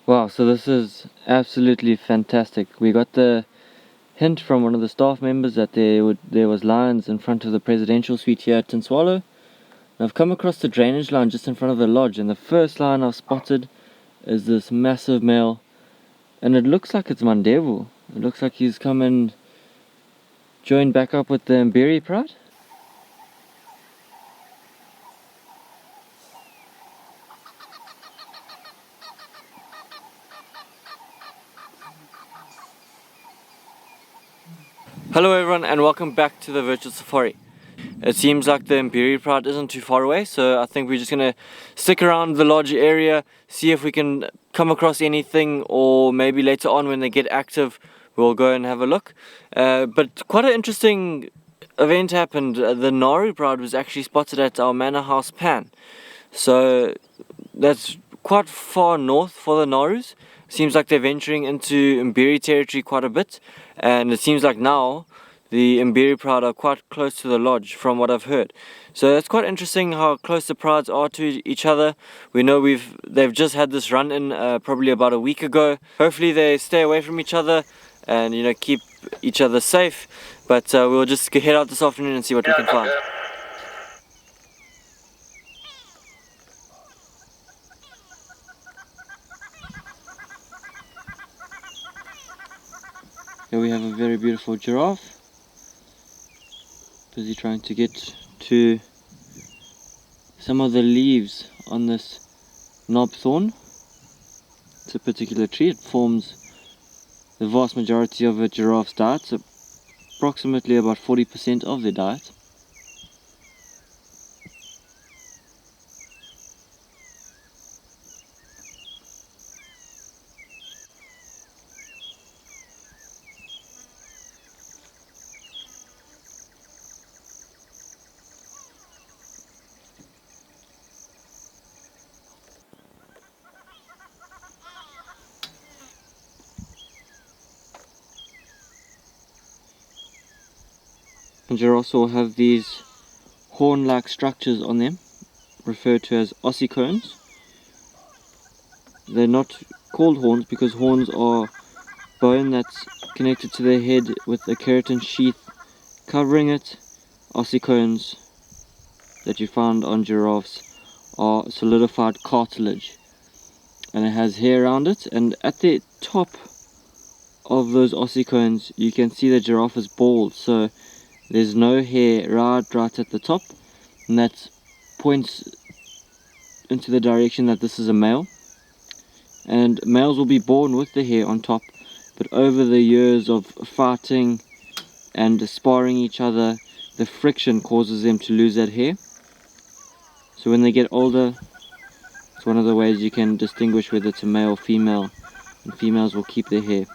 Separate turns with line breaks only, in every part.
Wow, so this is absolutely fantastic. We got the hint from one of the staff members that there was lions in front of the presidential suite here at Tinswallow. And I've come across the drainage line just in front of the lodge, and the first lion I've spotted is this massive male, and it looks like it's Mandevu. It looks like he's come and joined back up with the Mbiri pride. Hello everyone and welcome back to the virtual safari. It seems like the Mbiri pride isn't too far away, so I think we're just going to stick around the lodge area, see if we can come across anything, or maybe later on when they get active we'll go and have a look. But quite an interesting event happened. The Naru pride was actually spotted at our manor house Pan, so that's quite far north for the Narus. Seems like they're venturing into Mbiri territory quite a bit, and it seems like now the Mbiri pride are quite close to the lodge from what I've heard. So it's quite interesting how close the prides are to each other. We know they've just had this run in probably about a week ago. Hopefully they stay away from each other and keep each other safe, but we'll just head out this afternoon and see what we can find. Here we have a very beautiful giraffe, busy trying to get to some of the leaves on this knob thorn. It's a particular tree. It forms the vast majority of a giraffe's diet, so approximately about 40% of their diet. And giraffes all have these horn-like structures on them, referred to as ossicones. They're not called horns because horns are bone that's connected to the head with a keratin sheath covering it. Ossicones that you find on giraffes are solidified cartilage, and it has hair around it, and at the top of those ossicones you can see the giraffe is bald, so there's no hair right at the top, and that points into the direction that this is a male. And males will be born with the hair on top, but over the years of fighting and sparring each other, the friction causes them to lose that hair. So when they get older, it's one of the ways you can distinguish whether it's a male or female, and females will keep their hair.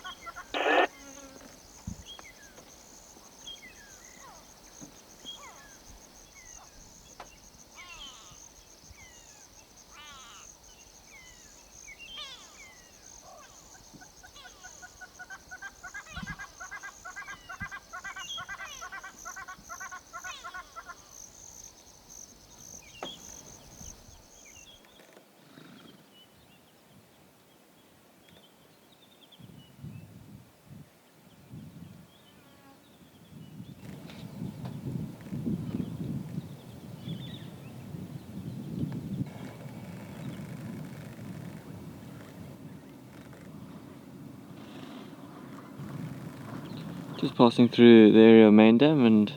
Just passing through the area of Main Dam and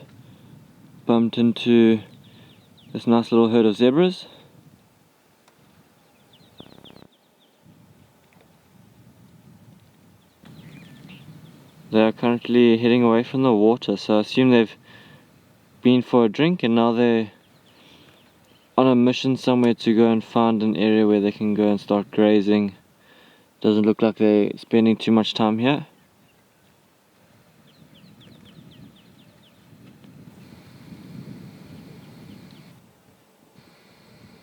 bumped into this nice little herd of zebras. They are currently heading away from the water, so I assume they've been for a drink and now they're on a mission somewhere to go and find an area where they can go and start grazing. Doesn't look like they're spending too much time here.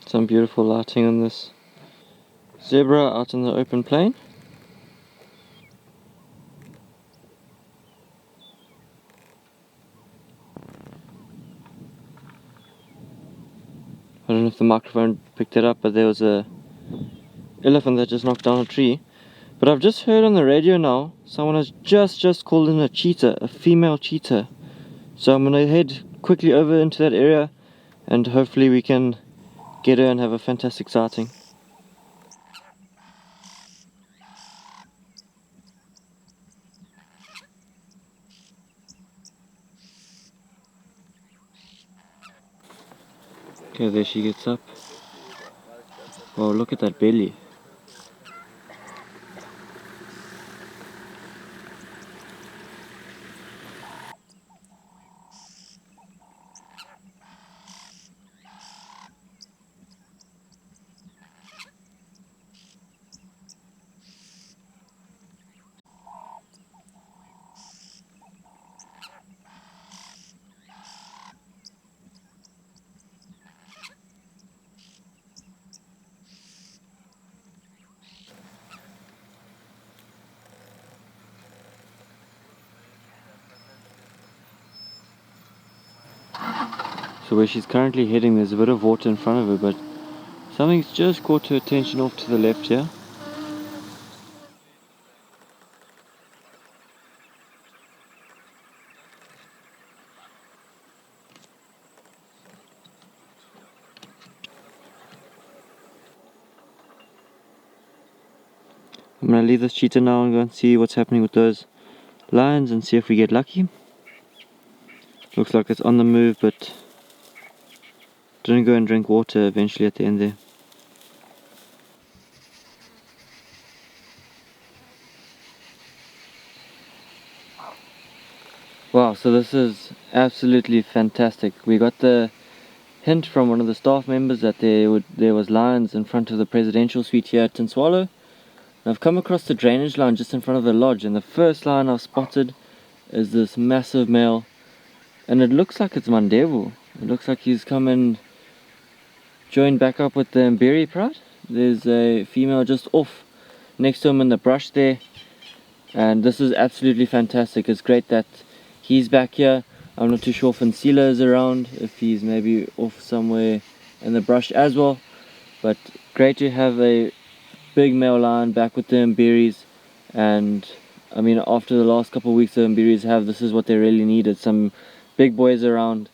Some beautiful lighting on this zebra out in the open plain. I don't know if the microphone picked it up, but there was a elephant that just knocked down a tree. But I've just heard on the radio now, someone has just called in a cheetah, a female cheetah. So I'm gonna head quickly over into that area and hopefully we can get her and have a fantastic sighting. Okay, there she gets up. Oh, look at that belly. So where she's currently heading, there's a bit of water in front of her, but something's just caught her attention off to the left here. I'm gonna leave this cheetah now and go and see what's happening with those lions and see if we get lucky. Looks like it's on the move, but didn't go and drink water eventually at the end there. Wow, so this is absolutely fantastic. We got the hint from one of the staff members that there was lions in front of the presidential suite here at Tinswallow. I've come across the drainage line just in front of the lodge, and the first lion I've spotted is this massive male, and it looks like it's Mandevu. It looks like he's come and joined back up with the Mbiri pride. There's a female just off next to him in the brush there, and this is absolutely fantastic. It's great that he's back here. I'm not too sure if Nsila is around, if he's maybe off somewhere in the brush as well, but great to have a big male lion back with the Mbiris. And I mean, after the last couple of weeks the Mbiris this is what they really needed, some big boys around,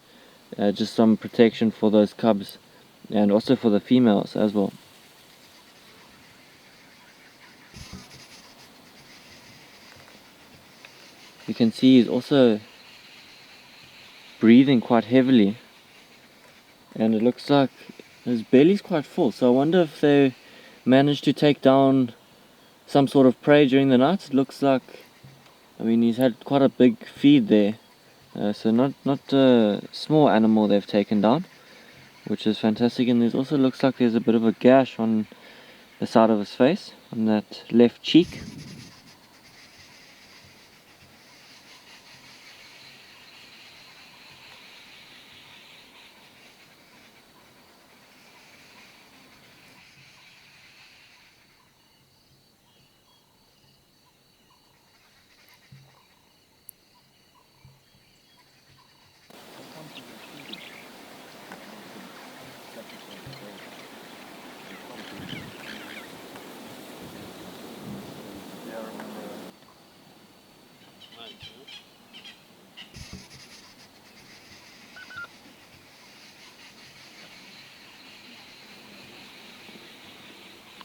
just some protection for those cubs and also for the females as well. You can see he's also breathing quite heavily, and it looks like his belly's quite full, so I wonder if they managed to take down some sort of prey during the night. It looks like, I mean, he's had quite a big feed there, so not a small animal they've taken down, which is fantastic. And there's also looks like there's a bit of a gash on the side of his face, on that left cheek.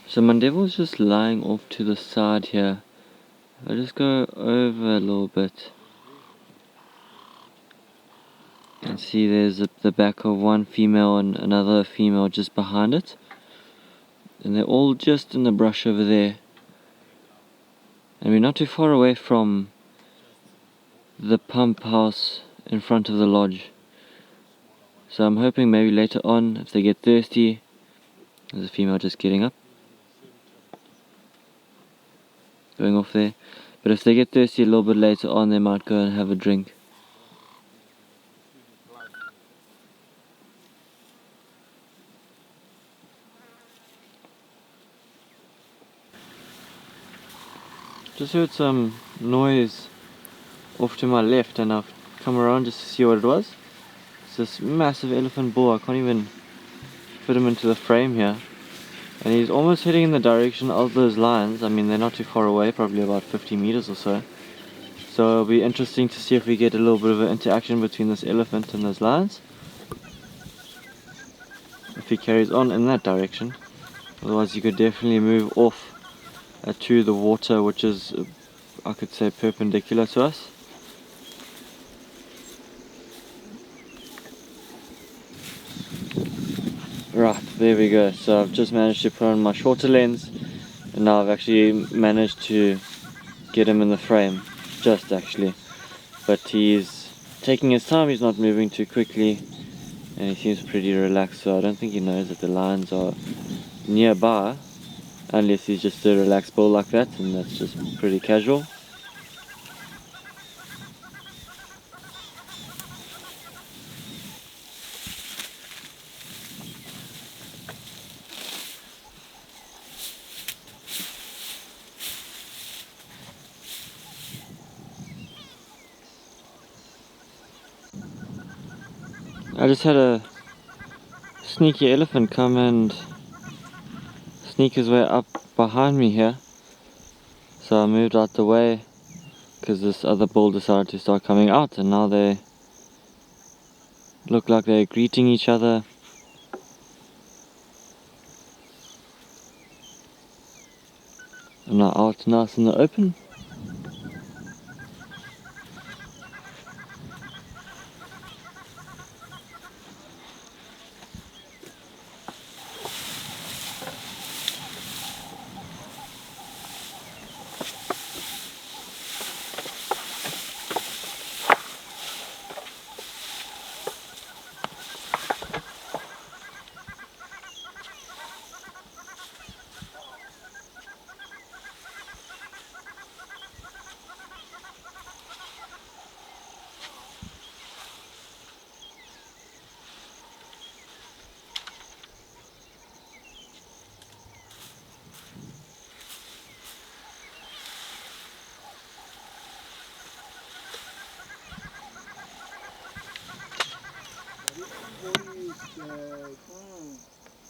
So Mandevu is just lying off to the side here. I'll just go over a little bit and see there's the back of one female and another female just behind it, and they're all just in the brush over there, and we're not too far away from the pump house in front of the lodge. So I'm hoping maybe later on, if they get thirsty, there's a female just getting up, going off there, but if they get thirsty a little bit later on, they might go and have a drink. Just heard some noise off to my left, and I've come around just to see what it was. It's this massive elephant bull. I can't even fit him into the frame here. And he's almost heading in the direction of those lions. I mean, they're not too far away, probably about 50 meters or so. So it'll be interesting to see if we get a little bit of an interaction between this elephant and those lions. If he carries on in that direction. Otherwise you could definitely move off to the water, which is, I could say, perpendicular to us. Right, there we go. So I've just managed to put on my shorter lens, and now I've actually managed to get him in the frame, just actually. But he's taking his time, he's not moving too quickly, and he seems pretty relaxed, so I don't think he knows that the lions are nearby, unless he's just a relaxed bull like that, and that's just pretty casual. I just had a sneaky elephant come and sneak his way up behind me here, so I moved out the way because this other bull decided to start coming out, and now they look like they're greeting each other. I'm now out nice in the open.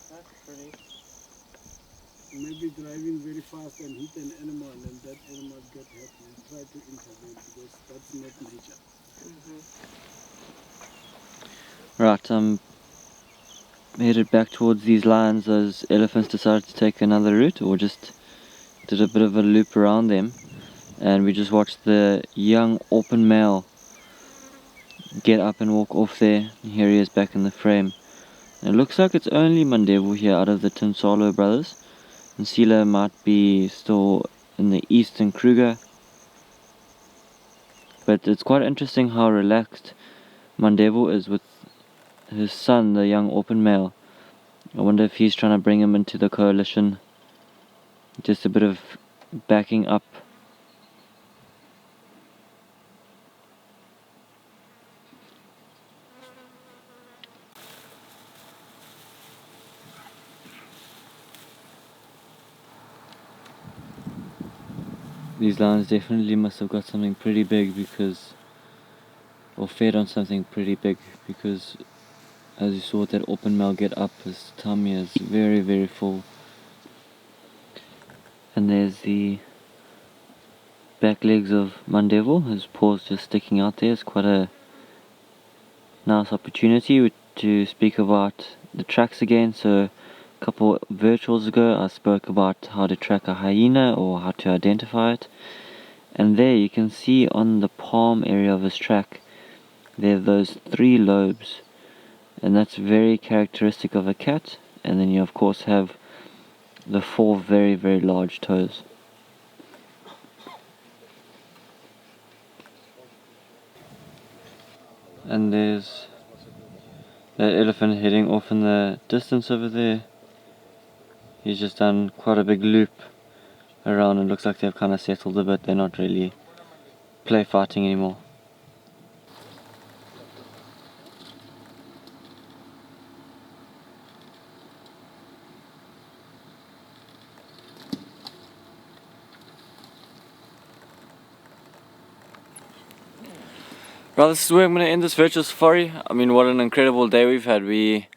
That's pretty.
Maybe driving very fast and hit an animal and that animal get hurt. We try to intervene because that's not nature.
Right, I'm headed back towards these lions. Those elephants decided to take another route, or just did a bit of a loop around them, and we just watched the young open male get up and walk off there. And here he is back in the frame. And it looks like it's only Mandevu here out of the Tinsalo brothers, and Sila might be still in the eastern Kruger. But it's quite interesting how relaxed Mandevu is with his son, the young open male. I wonder if he's trying to bring him into the coalition. Just a bit of backing up. These lions definitely must have got something pretty big because, or fed on something pretty big, because as you saw that open male get up, his tummy is very, very full. And there's the back legs of Mandevu, his paws just sticking out there. It's quite a nice opportunity to speak about the tracks again. So a couple virtuals ago I spoke about how to track a hyena or how to identify it. And there you can see on the palm area of his track, there are those 3 lobes. And that's very characteristic of a cat. And then you of course have the 4 very, very large toes. And there's that elephant heading off in the distance over there. He's just done quite a big loop around, and looks like they've kind of settled a bit. They're not really play fighting anymore. Well, this is where I'm going to end this virtual safari. I mean, what an incredible day we've had. We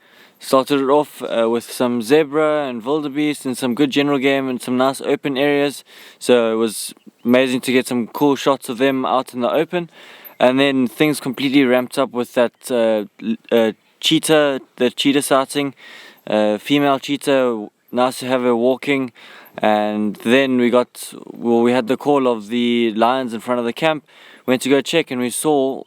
Started it off with some zebra and wildebeest and some good general game and some nice open areas. So it was amazing to get some cool shots of them out in the open. And then things completely ramped up with that cheetah, the cheetah sighting, female cheetah. Nice to have her walking. And then we had the call of the lions in front of the camp. Went to go check and we saw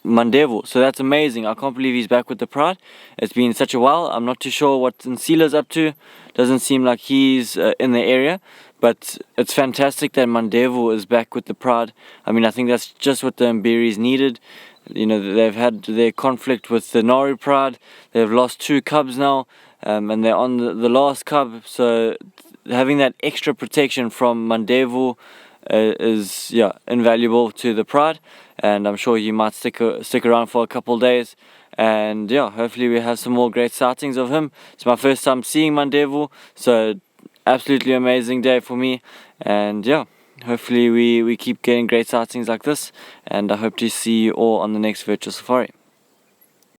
Mandevu. So that's amazing. I can't believe he's back with the pride. It's been such a while. I'm not too sure what Nsila's up to. Doesn't seem like he's in the area. But it's fantastic that Mandevu is back with the pride. I mean, I think that's just what the Mbiris needed. You know, they've had their conflict with the Nari pride. They've lost 2 cubs now. And they're on the last cub. So having that extra protection from Mandevu is invaluable to the pride, and I'm sure you might stick around for a couple of days, and hopefully we have some more great sightings of him. It's my first time seeing Mandevu, so absolutely amazing day for me, and hopefully we keep getting great sightings like this, and I hope to see you all on the next virtual safari.